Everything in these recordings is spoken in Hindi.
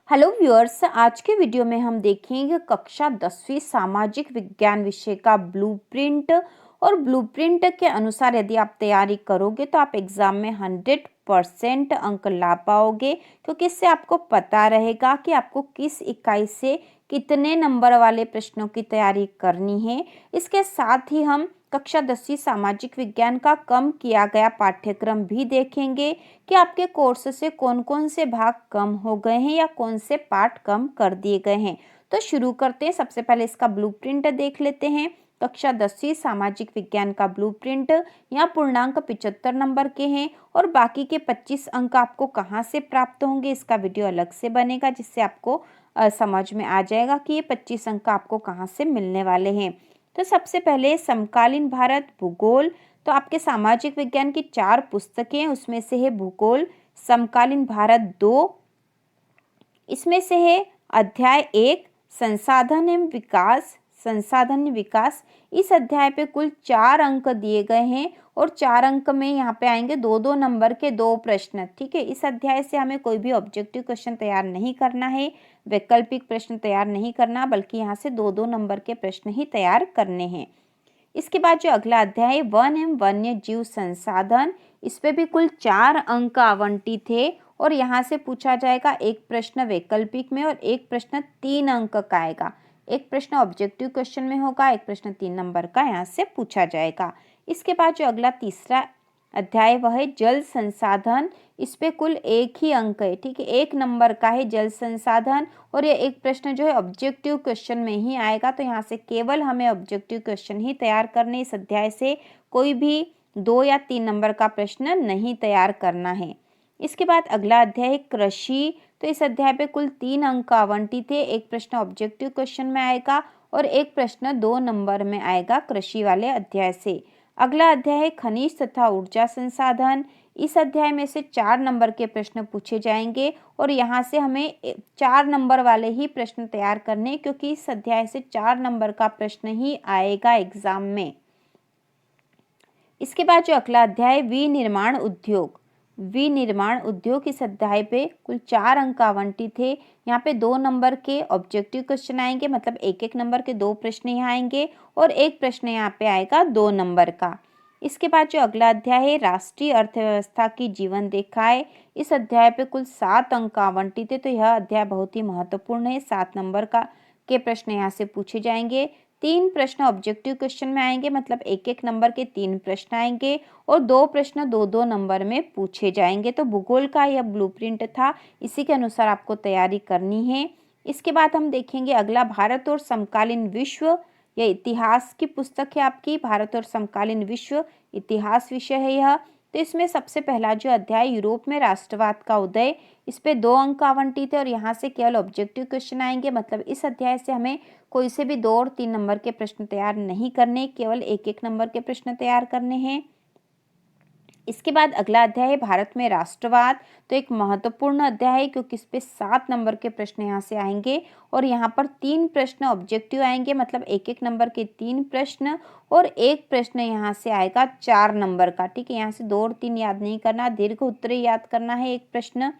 हेलो व्यूअर्स, आज के वीडियो में हम देखेंगे कक्षा 10वीं सामाजिक विज्ञान विषय का ब्लूप्रिंट। और ब्लूप्रिंट के अनुसार यदि आप तैयारी करोगे तो आप एग्जाम में 100% अंक ला पाओगे, क्योंकि इससे आपको पता रहेगा कि आपको किस इकाई से कितने नंबर वाले प्रश्नों की तैयारी करनी है। इसके साथ ही हम कक्षा 10वीं सामाजिक विज्ञान का कम किया गया पाठ्यक्रम भी देखेंगे कि आपके कोर्स से कौन कौन से भाग कम हो गए हैं या कौन से पार्ट कम कर दिए गए हैं। तो शुरू करते हैं। सबसे पहले इसका ब्लूप्रिंट देख लेते हैं। कक्षा 10वीं सामाजिक विज्ञान का ब्लूप्रिंट यहाँ पूर्णांक 75 नंबर के हैं और बाकी के 25 अंक आपको कहाँ से प्राप्त होंगे, इसका वीडियो अलग से बनेगा, जिससे आपको समझ में आ जाएगा कि ये 25 अंक आपको कहाँ से मिलने वाले हैं। तो सबसे पहले समकालीन भारत भूगोल। तो आपके सामाजिक विज्ञान की 4 पुस्तकें हैं, उसमें से है भूगोल समकालीन भारत 2, इसमें से है अध्याय 1 संसाधन एवं विकास। संसाधन विकास, इस अध्याय पे कुल 4 अंक दिए गए हैं और 4 अंक में यहाँ पे आएंगे 2-2 नंबर के 2 प्रश्न। ठीक है, इस अध्याय से हमें कोई भी ऑब्जेक्टिव क्वेश्चन तैयार नहीं करना है, वैकल्पिक प्रश्न तैयार नहीं करना, बल्कि यहाँ से 2-2 नंबर के प्रश्न ही तैयार करने हैं। इसके बाद जो अगला अध्याय है वन एवं वन्य जीव संसाधन, इस पे भी कुल 4 अंक आवंटित थे और यहाँ से पूछा जाएगा एक प्रश्न वैकल्पिक में और एक प्रश्न 3 अंक का आएगा। एक प्रश्न ऑब्जेक्टिव क्वेश्चन में होगा, एक प्रश्न 3 नंबर का यहाँ से पूछा जाएगा। इसके बाद जो अगला तीसरा अध्याय वह है जल संसाधन, इस पे कुल 1 ही अंक है। ठीक है, 1 नंबर का है जल संसाधन और ये एक प्रश्न जो है ऑब्जेक्टिव क्वेश्चन में ही आएगा। तो यहाँ से केवल हमें ऑब्जेक्टिव क्वेश्चन ही तैयार करने, इस अध्याय से कोई भी 2 या 3 नंबर का प्रश्न नहीं तैयार करना है। इसके बाद अगला अध्याय है कृषि। तो इस अध्याय पे कुल 3 अंक आवंटित थे, एक प्रश्न ऑब्जेक्टिव क्वेश्चन में आएगा और एक प्रश्न 2 नंबर में आएगा कृषि वाले अध्याय से। अगला अध्याय है खनिज तथा ऊर्जा संसाधन। इस अध्याय में से 4 नंबर के प्रश्न पूछे जाएंगे और यहाँ से हमें 4 नंबर वाले ही प्रश्न तैयार करने, क्योंकि इस अध्याय से 4 नंबर का प्रश्न ही आएगा एग्जाम में। इसके बाद जो अगला अध्याय विनिर्माण उद्योग। विनिर्माण उद्योग, इस अध्याय पे कुल 4 अंक आवंटित थे। यहाँ पे 2 नंबर के ऑब्जेक्टिव क्वेश्चन आएंगे, मतलब 1-1 नंबर के 2 प्रश्न यहाँ आएंगे और एक प्रश्न यहाँ पे आएगा 2 नंबर का। इसके बाद जो अगला अध्याय है राष्ट्रीय अर्थव्यवस्था की जीवन रेखाएं, इस अध्याय पे कुल 7 अंक आवंटित है। तो यह अध्याय बहुत ही महत्वपूर्ण है, 7 नंबर का के प्रश्न यहाँ से पूछे जाएंगे। 3 प्रश्न ऑब्जेक्टिव क्वेश्चन में आएंगे, मतलब 1-1 नंबर के 3 प्रश्न आएंगे और 2 प्रश्न 2-2 नंबर में पूछे जाएंगे। तो भूगोल का यह ब्लूप्रिंट था, इसी के अनुसार आपको तैयारी करनी है। इसके बाद हम देखेंगे अगला भारत और समकालीन विश्व। यह इतिहास की पुस्तक है आपकी, भारत और समकालीन विश्व इतिहास विषय है यह। तो इसमें सबसे पहला जो अध्याय यूरोप में राष्ट्रवाद का उदय, इस पे 2 अंक आवंटित है और यहाँ से केवल ऑब्जेक्टिव क्वेश्चन आएंगे, मतलब इस अध्याय से हमें कोई से भी 2 और 3 नंबर के प्रश्न तैयार नहीं करने, केवल 1-1 नंबर के प्रश्न तैयार करने हैं। इसके बाद अगला अध्याय है भारत में राष्ट्रवाद। तो एक महत्वपूर्ण अध्याय है, क्योंकि इस पे 7 नंबर के प्रश्न यहाँ से आएंगे और यहाँ पर 3 प्रश्न ऑब्जेक्टिव आएंगे, मतलब 1-1 नंबर के 3 प्रश्न और एक प्रश्न यहाँ से आएगा 4 नंबर का। ठीक है, यहाँ से 2 और 3 याद नहीं करना, दीर्घ उत्तरीय याद करना है एक प्रश्न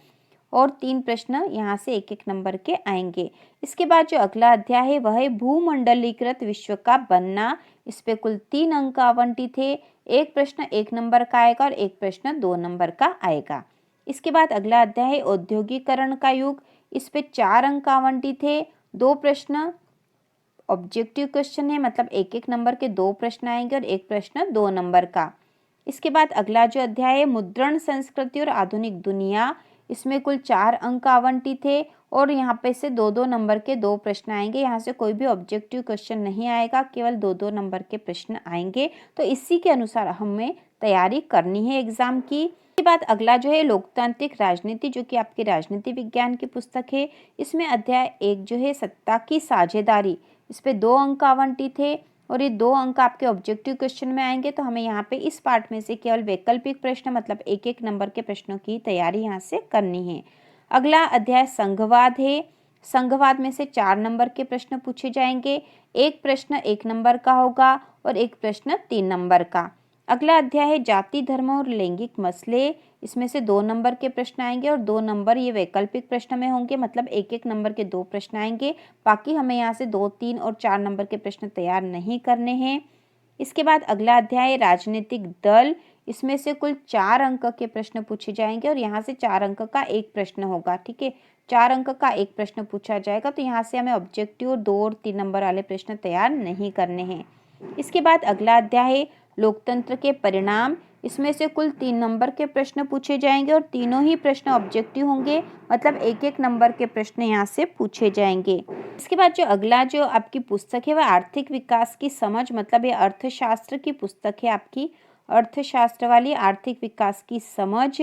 और 3 प्रश्न यहाँ से 1-1 नंबर के आएंगे। इसके बाद जो अगला अध्याय है वह है भूमंडलीकृत विश्व का बनना। इस पे कुल 3 अंक आवंटित थे, एक प्रश्न 1 नंबर का आएगा और एक प्रश्न 2 नंबर का आएगा। इसके बाद अगला अध्याय है औद्योगिकरण का युग। इस पे 4 अंक आवंटित थे, 2 प्रश्न ऑब्जेक्टिव क्वेश्चन है, मतलब 1-1 नंबर के 2 प्रश्न आएंगे और एक प्रश्न 2 नंबर का। इसके बाद अगला जो अध्याय है मुद्रण संस्कृति और आधुनिक दुनिया, इसमें कुल 4 अंक आवंटित थे और यहाँ पे से 2-2 नंबर के 2 प्रश्न आएंगे। यहाँ से कोई भी ऑब्जेक्टिव क्वेश्चन नहीं आएगा, केवल 2-2 नंबर के प्रश्न आएंगे। तो इसी के अनुसार हमें तैयारी करनी है एग्जाम की। इसके बाद अगला जो है लोकतांत्रिक राजनीति, जो कि आपकी राजनीति विज्ञान की पुस्तक है। इसमें अध्याय 1 जो है सत्ता की साझेदारी, इस पे 2 अंक आवंटित थे और ये 2 अंक आपके ऑब्जेक्टिव क्वेश्चन में आएंगे। तो हमें यहाँ पे इस पार्ट में से केवल वैकल्पिक प्रश्न, मतलब 1-1 नंबर के प्रश्नों की तैयारी यहाँ से करनी है। अगला अध्याय संघवाद है। संघवाद में से 4 नंबर के प्रश्न पूछे जाएंगे, एक प्रश्न 1 नंबर का होगा और एक प्रश्न 3 नंबर का। अगला अध्याय है जाति धर्म और लैंगिक मसले। इसमें से 2 नंबर के प्रश्न आएंगे और 2 नंबर ये वैकल्पिक प्रश्न में होंगे, मतलब 1-1 नंबर के 2 प्रश्न आएंगे। बाकी हमें यहाँ से 2, 3 और 4 नंबर के प्रश्न तैयार नहीं करने हैं। इसके बाद अगला अध्याय है राजनीतिक दल। इसमें से कुल 4 अंक के प्रश्न पूछे जाएंगे और यहाँ से 4 अंक का एक प्रश्न होगा। ठीक है, 4 अंक का एक प्रश्न पूछा जाएगा, तो यहाँ से हमें ऑब्जेक्टिव 2 और 3 नंबर वाले प्रश्न तैयार नहीं करने हैं। इसके बाद अगला अध्याय है लोकतंत्र के परिणाम। इसमें से कुल 3 नंबर के प्रश्न पूछे जाएंगे और तीनों ही प्रश्न ऑब्जेक्टिव होंगे, मतलब 1-1 नंबर के प्रश्न यहाँ से पूछे जाएंगे। इसके बाद जो आपकी पुस्तक है वह आर्थिक विकास की समझ, मतलब ये अर्थशास्त्र की पुस्तक है आपकी, अर्थशास्त्र वाली आर्थिक विकास की समझ।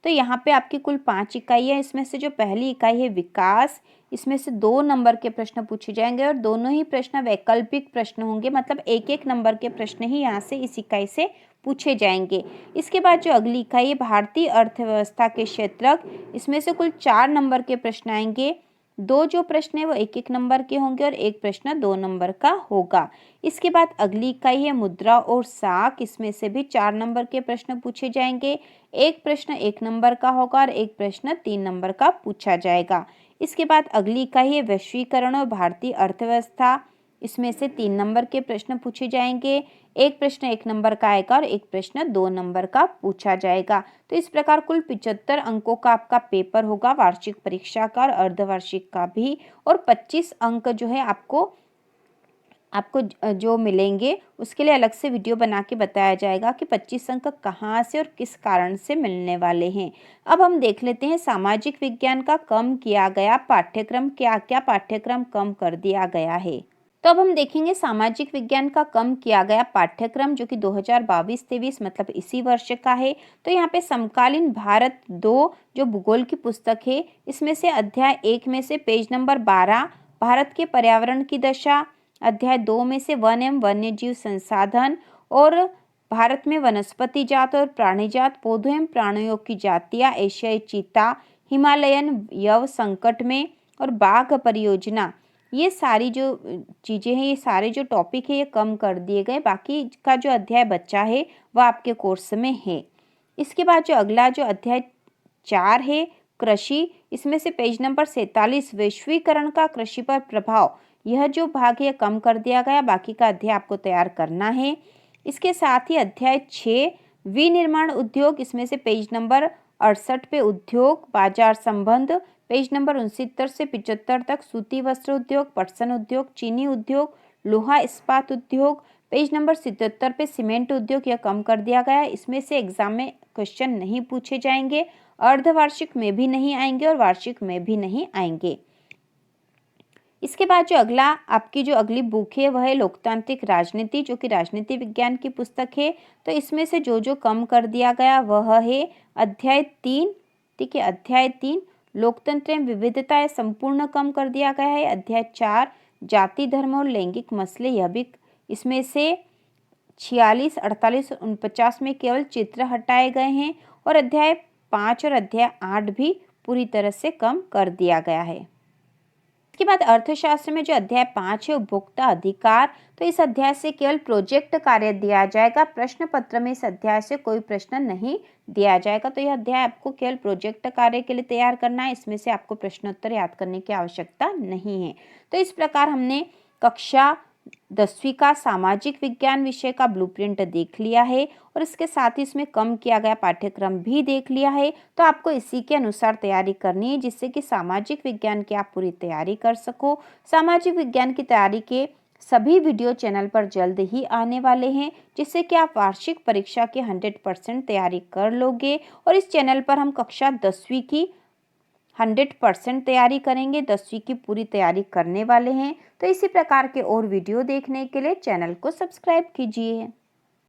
तो यहाँ पे आपकी कुल 5 इकाई है। इसमें से जो पहली इकाई है विकास, इसमें से 2 नंबर के प्रश्न पूछे जाएंगे और दोनों ही प्रश्न वैकल्पिक प्रश्न होंगे, मतलब 1-1 नंबर के प्रश्न ही यहाँ से इस इकाई से पूछे जाएंगे। इसके बाद जो अगली इकाई है भारतीय अर्थव्यवस्था के क्षेत्रक, इसमें से कुल 4 नंबर के प्रश्न आएंगे। 2 जो प्रश्न है वो 1-1 नंबर के होंगे और एक प्रश्न 2 नंबर का होगा। इसके बाद अगली इकाई है मुद्रा और साख। इसमें से भी 4 नंबर के प्रश्न पूछे जाएंगे। एक प्रश्न 1 नंबर का होगा और एक प्रश्न 3 नंबर का पूछा जाएगा। इसके बाद अगली इकाई है वैश्वीकरण और भारतीय अर्थव्यवस्था। इसमें से 3 नंबर के प्रश्न पूछे जाएंगे। एक प्रश्न 1 नंबर का आएगा और एक प्रश्न 2 नंबर का पूछा जाएगा। तो इस प्रकार कुल 75 अंकों का आपका पेपर होगा, वार्षिक परीक्षा का और अर्धवार्षिक का भी। और 25 अंक जो है आपको जो मिलेंगे उसके लिए अलग से वीडियो बना के बताया जाएगा कि 25 अंक कहाँ से और किस कारण से मिलने वाले हैं। अब हम देख लेते हैं सामाजिक विज्ञान का कम किया गया पाठ्यक्रम, क्या क्या पाठ्यक्रम कम कर दिया गया है। तो अब हम देखेंगे सामाजिक विज्ञान का कम किया गया पाठ्यक्रम, जो कि 2022-23 मतलब इसी वर्ष का है। तो यहाँ पे समकालीन भारत 2 जो भूगोल की पुस्तक है, इसमें से अध्याय 1 में से पेज नंबर 12 भारत के पर्यावरण की दशा, अध्याय 2 में से वन एवं वन्यजीव संसाधन और भारत में वनस्पति जात और प्राणी जात, पौधों एवं प्राणियों की जातियाँ, एशियाई चीता, हिमालयन यव संकट में और बाघ परियोजना, ये सारी जो चीज़ें हैं, ये सारे जो टॉपिक है ये कम कर दिए गए। बाकी का जो अध्याय बच्चा है वह आपके कोर्स में है। इसके बाद जो अगला जो अध्याय 4 है कृषि, इसमें से पेज नंबर 47 वैश्वीकरण का कृषि पर प्रभाव, यह जो भाग है कम कर दिया गया। बाकी का अध्याय आपको तैयार करना है। इसके साथ ही अध्याय 6 विनिर्माण उद्योग, इसमें से पेज नंबर 68 पे उद्योग बाजार संबंध, पेज नंबर 69 से 75 तक सूती वस्त्र उद्योग, पटसन उद्योग, चीनी उद्योग, लोहा इस्पात उद्योग, पेज नंबर 77 पे सीमेंट उद्योग, यह कम कर दिया गया है। इसमें से एग्जाम में क्वेश्चन नहीं पूछे जाएंगे, अर्धवार्षिक में भी नहीं आएंगे और वार्षिक में भी नहीं आएंगे। इसके बाद जो अगली बुक है वह है लोकतांत्रिक राजनीति, जो कि राजनीति विज्ञान की पुस्तक है। तो इसमें से जो कम कर दिया गया वह है अध्याय 3। ठीक है, अध्याय 3 लोकतंत्र एवं विविधता, यह संपूर्ण कम कर दिया गया है। अध्याय 4 जाति धर्म और लैंगिक मसले, यह भी इसमें से 46, 48 और 49 में केवल चित्र हटाए गए हैं। और अध्याय 5 और अध्याय 8 भी पूरी तरह से कम कर दिया गया है। इसके बाद अर्थशास्त्र में जो अध्याय 5 है उपभोक्ता अधिकार, तो इस अध्याय से केवल प्रोजेक्ट कार्य दिया जाएगा। प्रश्न पत्र में इस अध्याय से कोई प्रश्न नहीं दिया जाएगा। तो यह अध्याय आपको केवल प्रोजेक्ट कार्य के लिए तैयार करना है, इसमें से आपको प्रश्नोत्तर याद करने की आवश्यकता नहीं है। तो इस प्रकार हमने कक्षा 10वीं का सामाजिक विज्ञान विषय का ब्लूप्रिंट देख लिया है और इसके साथ ही इसमें कम किया गया पाठ्यक्रम भी देख लिया है। तो आपको इसी के अनुसार तैयारी करनी है, जिससे कि सामाजिक विज्ञान की आप पूरी तैयारी कर सको। सामाजिक विज्ञान की तैयारी के सभी वीडियो चैनल पर जल्द ही आने वाले हैं, जिससे कि आप वार्षिक परीक्षा के 100% तैयारी कर लोगे। और इस चैनल पर हम कक्षा 10वीं की 100% तैयारी करेंगे, 10वीं की पूरी तैयारी करने वाले हैं। तो इसी प्रकार के और वीडियो देखने के लिए चैनल को सब्सक्राइब कीजिए।